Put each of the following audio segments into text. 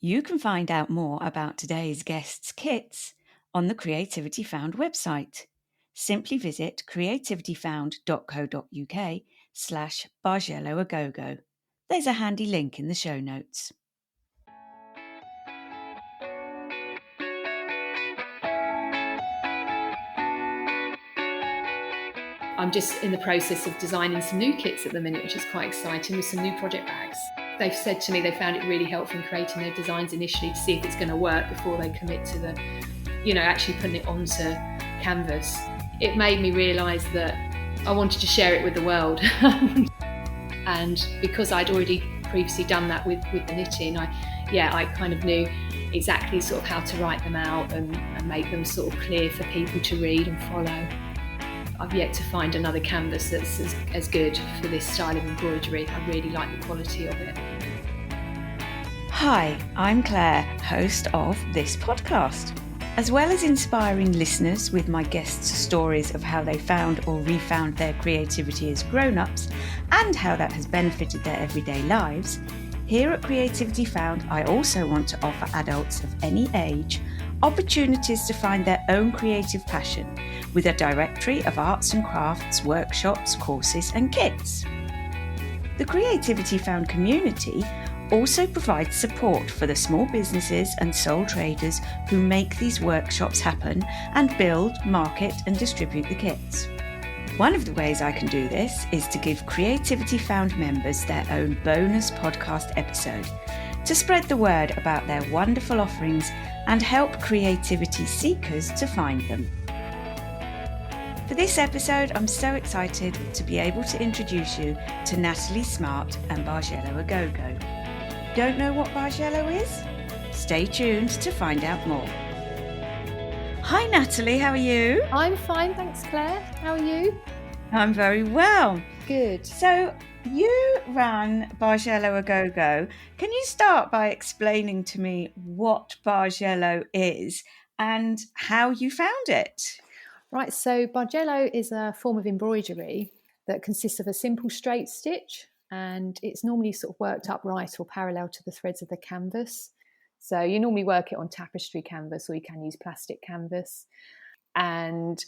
You can find out more about today's guests' kits on the Creativity Found website. Simply visit creativityfound.co.uk/Bargello-A-Go-Go. There's a handy link in the show notes. I'm just in the process of designing some new kits at the minute, which is quite exciting, with some new project bags. They've said to me they found it really helpful in creating their designs initially to see if it's going to work before they commit to the, actually putting it onto canvas. It made me realise that I wanted to share it with the world. And because I'd already previously done that with the knitting, I kind of knew exactly sort of how to write them out and make them sort of clear for people to read and follow. I've yet to find another canvas that's as good for this style of embroidery. I really like the quality of it. Hi, I'm Claire, host of this podcast. As well as inspiring listeners with my guests' stories of how they found or refound their creativity as grown-ups and how that has benefited their everyday lives, here at Creativity Found, I also want to offer adults of any age opportunities to find their own creative passion with a directory of arts and crafts, workshops, courses and kits. The Creativity Found community also provides support for the small businesses and sole traders who make these workshops happen and build, market and distribute the kits. One of the ways I can do this is to give Creativity Found members their own bonus podcast episode to spread the word about their wonderful offerings and help creativity seekers to find them. For this episode, I'm so excited to be able to introduce you to Natalie Smart and Bargello A-Go-Go. Don't know what Bargello is? Stay tuned to find out more. Hi Natalie, how are you? I'm fine, thanks Claire. How are you? I'm very well. Good. So you ran Bargello A-Go-Go. Can you start by explaining to me what Bargello is and how you found it? Right, so Bargello is a form of embroidery that consists of a simple straight stitch, and it's normally sort of worked upright or parallel to the threads of the canvas. So you normally work it on tapestry canvas, or you can use plastic canvas. And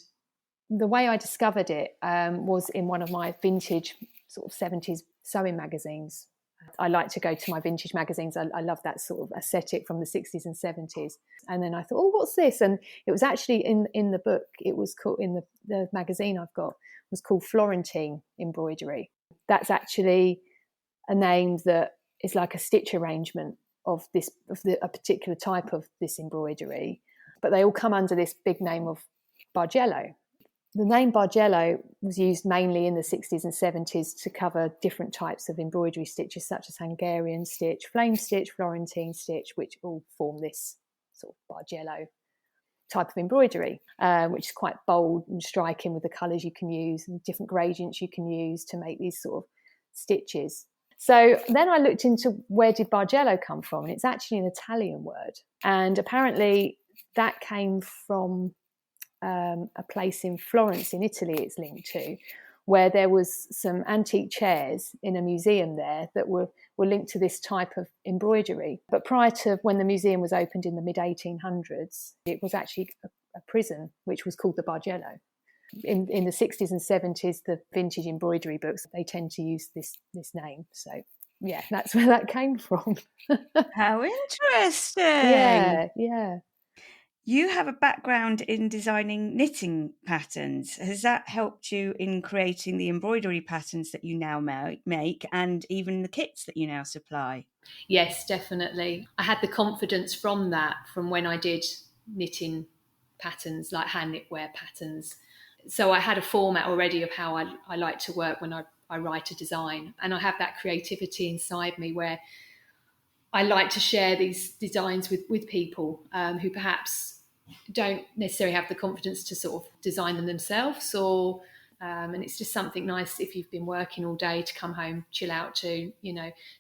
the way I discovered it was in one of my vintage sort of 70s sewing magazines. I like to go to my vintage magazines. I love that sort of aesthetic from the 60s and 70s. And then I thought, oh, what's this? And it was actually in the book, it was called, in the magazine I've got, was called Florentine embroidery. That's actually a name that is like a stitch arrangement of a particular type of this embroidery. But they all come under this big name of Bargello. The name Bargello was used mainly in the 60s and 70s to cover different types of embroidery stitches, such as Hungarian stitch, flame stitch, Florentine stitch, which all form this sort of Bargello type of embroidery, which is quite bold and striking with the colours you can use and different gradients you can use to make these sort of stitches. So then I looked into where did Bargello come from, and it's actually an Italian word. And apparently that came from a place in Florence in Italy it's linked to, where there was some antique chairs in a museum there that were linked to this type of embroidery. But prior to when the museum was opened in the mid-1800s, it was actually a prison, which was called the Bargello. In the 60s and 70s, the vintage embroidery books, they tend to use this name. So, yeah, that's where that came from. How interesting. Yeah. You have a background in designing knitting patterns. Has that helped you in creating the embroidery patterns that you now make and even the kits that you now supply? Yes, definitely. I had the confidence from when I did knitting patterns, like hand knitwear patterns. So I had a format already of how I like to work when I write a design. And I have that creativity inside me where I like to share these designs with people who perhaps don't necessarily have the confidence to sort of design them themselves, and it's just something nice if you've been working all day to come home, chill out to,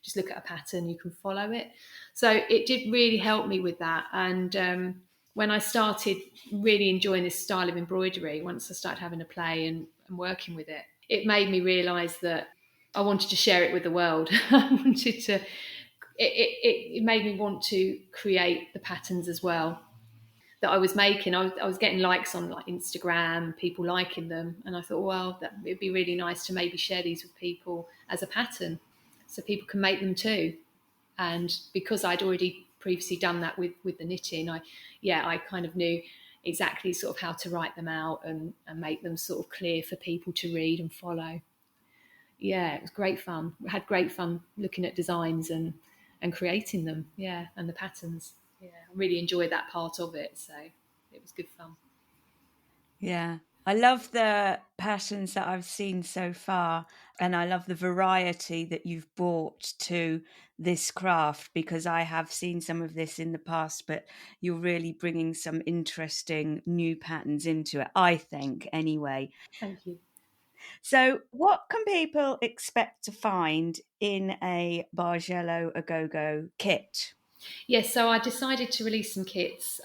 just look at a pattern, you can follow it. So it did really help me with that. And when I started really enjoying this style of embroidery, once I started having a play and working with it, it made me realise that I wanted to share it with the world. I wanted to it made me want to create the patterns as well that I was making. I was getting likes on like Instagram, people liking them, and I thought, well, that it'd be really nice to maybe share these with people as a pattern, so people can make them too. And because I'd already previously done that with the knitting, I kind of knew exactly sort of how to write them out and make them sort of clear for people to read and follow. Yeah, it was great fun. We had great fun looking at designs and creating them. Yeah, and the patterns. Yeah, I really enjoyed that part of it. So it was good fun. Yeah. I love the patterns that I've seen so far, and I love the variety that you've brought to this craft, because I have seen some of this in the past, but you're really bringing some interesting new patterns into it, I think, anyway. Thank you. So, what can people expect to find in a Bargello a GoGo kit? Yes, so I decided to release some kits,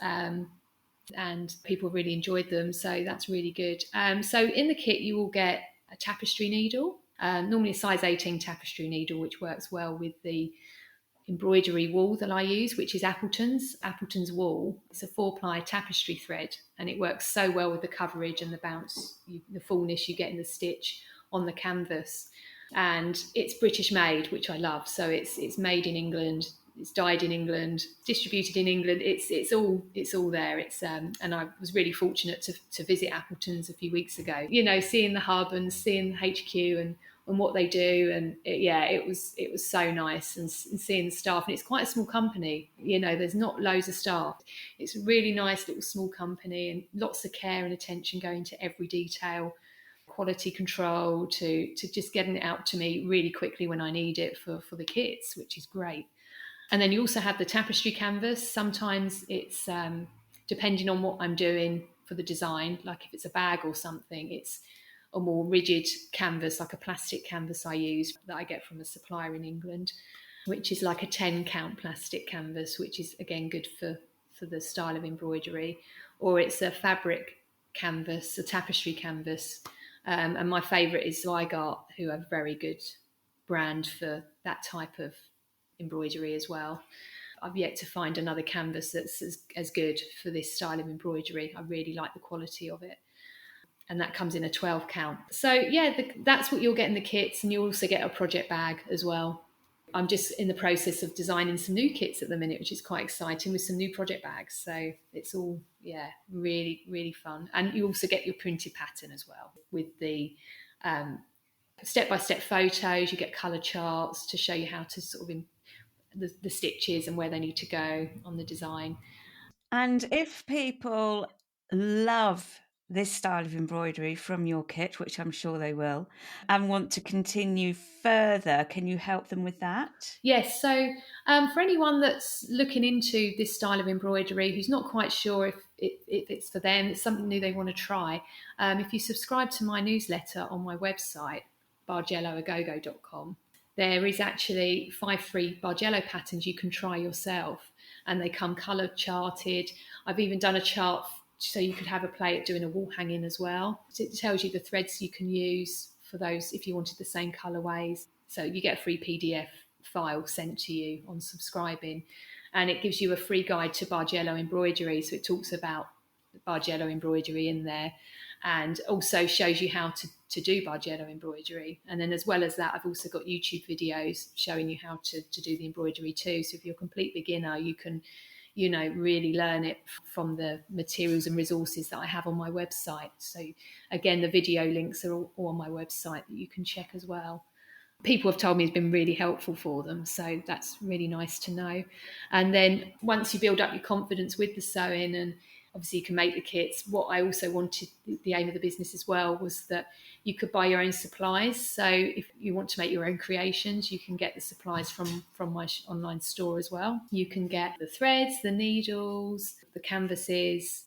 and people really enjoyed them. So that's really good. So in the kit, you will get a tapestry needle, normally a size 18 tapestry needle, which works well with the embroidery wool that I use, which is Appleton's wool. It's a 4-ply tapestry thread, and it works so well with the coverage and the bounce, the fullness you get in the stitch on the canvas. And it's British made, which I love. So it's made in England, it's dyed in England, distributed in England. It's all there. And I was really fortunate to visit Appleton's a few weeks ago. You know, seeing the hub and seeing the HQ and what they do, and it was so nice, and seeing the staff. And it's quite a small company. You know, there's not loads of staff. It's a really nice little small company, and lots of care and attention going to every detail. Quality control to just getting it out to me really quickly when I need it for the kits, which is great. And then you also have the tapestry canvas. Sometimes it's depending on what I'm doing for the design, like if it's a bag or something, it's a more rigid canvas, like a plastic canvas I use that I get from a supplier in England, which is like a 10 count plastic canvas, which is again good for the style of embroidery. Or it's a fabric canvas, a tapestry canvas. And my favourite is Zweigart, who are a very good brand for that type of embroidery as well. I've yet to find another canvas that's as good for this style of embroidery. I really like the quality of it. And that comes in a 12 count. So yeah, that's what you'll get in the kits, and you'll also get a project bag as well. I'm just in the process of designing some new kits at the minute, which is quite exciting, with some new project bags. So it's all, really, really fun. And you also get your printed pattern as well with the step-by-step photos. You get colour charts to show you how to sort of the stitches and where they need to go on the design. And if people love this style of embroidery from your kit, which I'm sure they will, and want to continue further, can you help them with that? Yes, so for anyone that's looking into this style of embroidery, who's not quite sure if it's for them, it's something new they want to try, if you subscribe to my newsletter on my website, bargelloagogo.com, there is actually 5 free Bargello patterns you can try yourself, and they come colour charted. I've even done a chart so you could have a play at doing a wall hanging as well. It tells you the threads you can use for those if you wanted the same colourways. So you get a free PDF file sent to you on subscribing, and it gives you a free guide to Bargello embroidery. So it talks about Bargello embroidery in there, and also shows you how to do Bargello embroidery. And then as well as that, I've also got YouTube videos showing you how to do the embroidery too. So if you're a complete beginner, you can really learn it from the materials and resources that I have on my website. So again, the video links are all on my website that you can check as well. People have told me it's been really helpful for them, so that's really nice to know. And then once you build up your confidence with the sewing, and obviously you can make the kits, what I also wanted, the aim of the business as well, was that you could buy your own supplies. So if you want to make your own creations, you can get the supplies from my online store as well. You can get the threads, the needles, the canvases.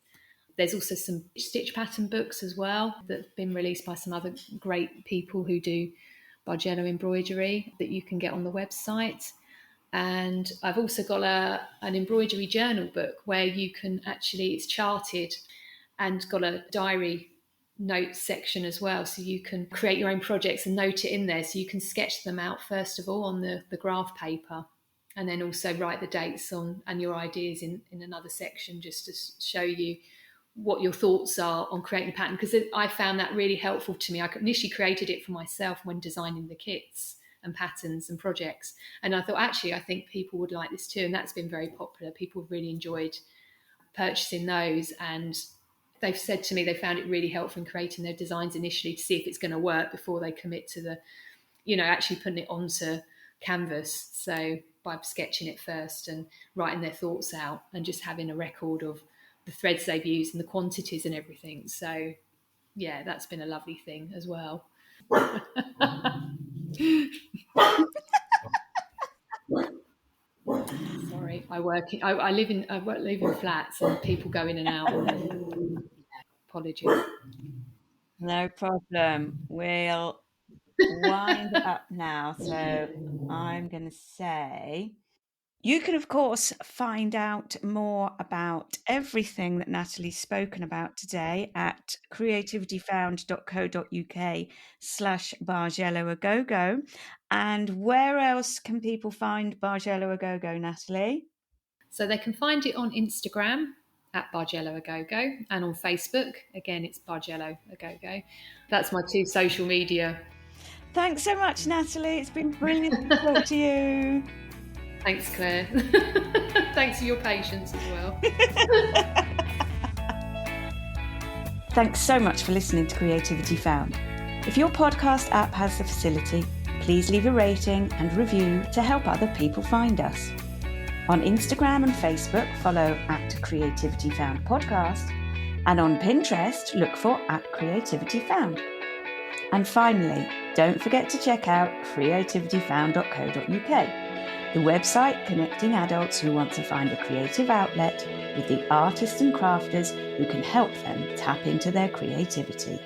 There's also some stitch pattern books as well that have been released by some other great people who do Bargello embroidery that you can get on the website. And I've also got an embroidery journal book where you can actually, it's charted and got a diary notes section as well. So you can create your own projects and note it in there. So you can sketch them out first of all on the graph paper, and then also write the dates on and your ideas in another section, just to show you what your thoughts are on creating a pattern, because I found that really helpful to me. I initially created it for myself when designing the kits and patterns and projects, and I thought, actually, I think people would like this too, and that's been very popular. People have really enjoyed purchasing those, and they've said to me they found it really helpful in creating their designs initially to see if it's going to work before they commit to the, actually putting it onto canvas. So by sketching it first and writing their thoughts out and just having a record of the threads they've used and the quantities and everything. So yeah, that's been a lovely thing as well. Sorry, I live in flats and people go in and out, and then apologies. No problem. We'll wind up now. So I'm going to say, you can, of course, find out more about everything that Natalie's spoken about today at creativityfound.co.uk/Bargello a GoGo. And where else can people find Bargello a GoGo, Natalie? So they can find it on Instagram at Bargello a GoGo, and on Facebook, again, it's Bargello a GoGo. That's my 2 social media. Thanks so much, Natalie. It's been brilliant to talk to you. Thanks, Claire. Thanks for your patience as well. Thanks so much for listening to Creativity Found. If your podcast app has the facility, please leave a rating and review to help other people find us. On Instagram and Facebook, follow at Creativity Found Podcast, and on Pinterest, look for at Creativity Found. And finally, don't forget to check out creativityfound.co.uk, the website connecting adults who want to find a creative outlet with the artists and crafters who can help them tap into their creativity.